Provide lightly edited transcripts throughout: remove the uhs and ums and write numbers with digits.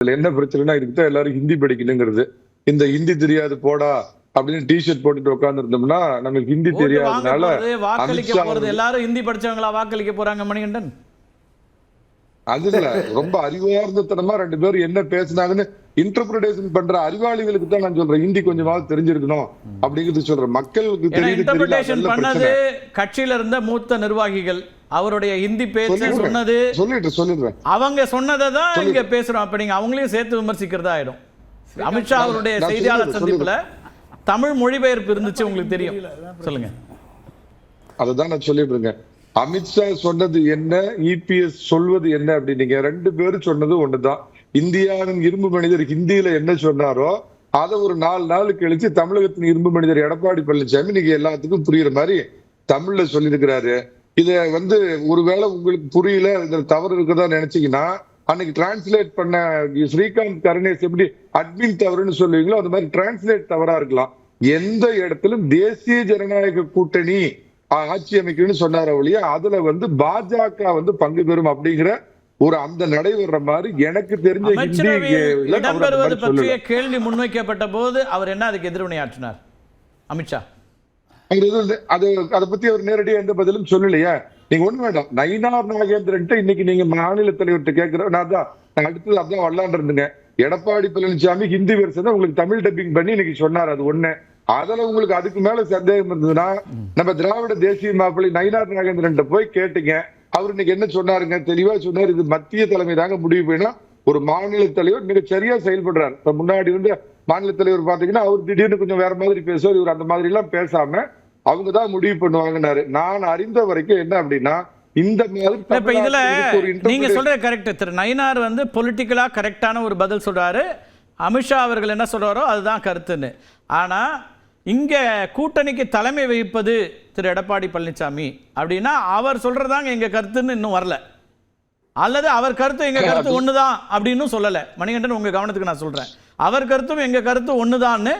இதுல என்ன பிரச்சனைனா இதுக்கு எல்லாரும் ஹிந்தி படிக்கணுங்கிறது. இந்த ஹிந்தி தெரியாது போடா அப்படின்னு டிஷர்ட் போட்டுட்டு உட்கார்ந்து இருந்தோம்னா நமக்கு ஹிந்தி தெரியாதனால வாக்களிக்க போறது எல்லாரும் ஹிந்தி படிச்சவங்களா வாக்களிக்க போறாங்க மணிகண்டன்? அது இல்ல, ரொம்ப அறிவார்ந்தத்தனமா 2 பேரும் என்ன பேசினாங்கன்னு இன்டர்பிரேஷன் பண்ற அறிவாளிகளுக்கு தான் நான் சொல்றேன் ஹிந்தி கொஞ்சமாவது தெரிஞ்சிருக்கணும் அப்படிங்கிறது சொல்றேன். மக்களுக்கு இன்டர்பிரேஷன் பண்ணது கட்சியில இருந்த மூத்த நிர்வாகிகள் அவருடைய ஹிந்தி பேச்ச சொன்னது சொல்லிடுறேன் அவங்க சொன்னதை தான் இங்க பேசுறோம். அப்ப நீங்க அவங்களையும் சேர்த்து விமர்சிக்கிறதா ஆயிடும். அமித்ஷா அவருடைய செய்தியாளர் சந்திப்புல தமிழ் மொழிபெயர்ப்பு இருந்துச்சு, உங்களுக்கு தெரியும். சொல்லுங்க. அதுதான் நான் சொல்லிட்டு இருக்கேன். அமித்ஷா சொன்னது என்ன, இபிஎஸ் சொல்வது என்ன அப்படின்னீங்க. 2 பேரும் சொன்னது ஒண்ணுதான். இந்தியாவின் இரும்பு மனிதர் ஹிந்தியில என்ன சொன்னாரோ அதை ஒரு 4 நாள் கழிச்சு தமிழகத்தின் இரும்பு மனிதர் எடப்பாடி பழனிசாமி நீங்க எல்லாத்துக்கும் புரியுற மாதிரி தமிழ்ல சொல்லியிருக்கிறாரு. இத ஒருவேளை உங்களுக்கு புரியல, இதுல தவறு இருக்கதா நினைச்சீங்கன்னா அன்னைக்கு டிரான்ஸ்லேட் பண்ண ஸ்ரீகாந்த் கருணேஷ் எப்படி அட்மின் தவறுன்னு சொல்லுவீங்களோ அந்த மாதிரி டிரான்ஸ்லேட் தவறா இருக்கலாம். எந்த இடத்திலும் தேசிய ஜனநாயக கூட்டணி ஆட்சி அமைக்கணும்னு சொன்னார ஒழிய அதுல பாஜக பங்கு பெறும் அப்படிங்கிற ஒரு அந்த நடைபெற மாதிரி எனக்கு தெரிஞ்ச இடம்பெறுவது பற்றிய கேள்வி முன்வைக்கப்பட்ட போது அவர் என்ன அதுக்கு எதிர்வினையாற்றினார் அமித்ஷா? அதை பத்தி அவர் நேரடியாக எந்த பதிலும் சொல்லலையா? நீங்க ஒண்ணு வேண்டாம், நயினார் நாகேந்திரன் இன்னைக்கு நீங்க மாநில தலைவர்கிட்ட கேட்கிறோம். நான் அடுத்தது அதான் வரலான் இருந்துங்க. எடப்பாடி பழனிசாமி ஹிந்தி வெர்ஷன் உங்களுக்கு தமிழ் டப்பிங் பண்ணி இன்னைக்கு சொன்னார். அது ஒண்ணு. அதுல உங்களுக்கு அதுக்கு மேல சந்தேகம் இருந்ததுன்னா நம்ம திராவிட தேசிய மாப்பிள்ளை நயினார் நாகேந்திரன் போய் கேட்டீங்க. அவர் இன்னைக்கு என்ன சொன்னாருங்க? தெளிவா சொன்னார், இது மத்திய தலைமை தாங்க முடிவு பண்ணா ஒரு மாநில தலைவர் மிக சரியா செயல்படுறாரு. இப்ப முன்னாடி இருந்த மாநில தலைவர் பாத்தீங்கன்னா அவர் திடீர்னு கொஞ்சம் வேற மாதிரி பேசுவார். இவர் அந்த மாதிரி எல்லாம் பேசாம அவங்கதான் முடிவு பண்ணுவாங்கன்னாரு. நான் அறிந்த வரைக்கும் என்ன அப்படின்னா இந்த மாதிரி இதுல நீங்க சொல்ற கரெக்ட். திரு நயினார் பொலிட்டிக்கலா கரெக்டான ஒரு பதில் சொல்றாரு. அமித்ஷா அவர்கள் என்ன சொல்றாரோ அதுதான் கருத்துன்னு. ஆனா இங்க கூட்டணிக்கு தலைமை வகிப்பது திரு எடப்பாடி பழனிசாமி அப்படின்னா அவர் சொல்றதாங்க எங்க கருத்துன்னு இன்னும் வரல, அல்லது அவர் கருத்து எங்க கருத்து ஒண்ணுதான் அப்படின்னு சொல்லல. மணிகண்டன், உங்க கவனத்துக்கு நான் சொல்றேன், அவர் கருத்தும் எங்க கருத்து ஒண்ணுதான்னு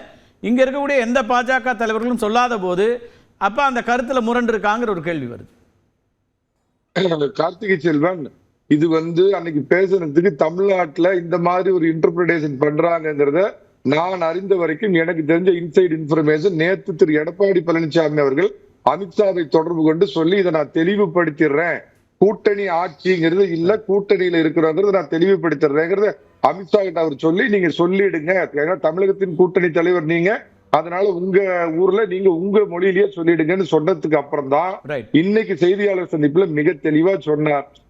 இங்க இருக்கக்கூடிய எந்த பாஜக தலைவர்களும் சொல்லாத போது அப்ப அந்த கருத்துல முரண்டு இருக்காங்கிற ஒரு கேள்வி வருது. கார்த்திகை செல்வன், இது அன்னைக்கு பேசுறதுக்கு தமிழ்நாட்டுல இந்த மாதிரி ஒரு இன்டர்பிரேஷன் பண்றாங்கிறத நான் அறிந்த வரைக்கும் எனக்கு தெரிஞ்ச இன்சைட் இன்ஃபர்மேஷன் நேற்று திரு எடப்பாடி பழனிசாமி அவர்கள் அமித்ஷாவை தொடர்பு கொண்டு சொல்லி இதை நான் தெளிவுபடுத்திடுறேன், கூட்டணி ஆட்சிங்கிறது இல்ல கூட்டணியில இருக்கிறோங்கிறத நான் தெளிவுபடுத்திடுறேங்கிறத அமித்ஷா கிட்ட அவர் சொல்லி நீங்க சொல்லிடுங்க, ஏன்னா தமிழகத்தின் கூட்டணி தலைவர் நீங்க, அதனால உங்க ஊர்ல நீங்க உங்க மொழியிலேயே சொல்லிடுங்கன்னு சொன்னதுக்கு அப்புறம் தான் இன்னைக்கு செய்தியாளர் சந்திப்புல மிக தெளிவா சொன்னார்.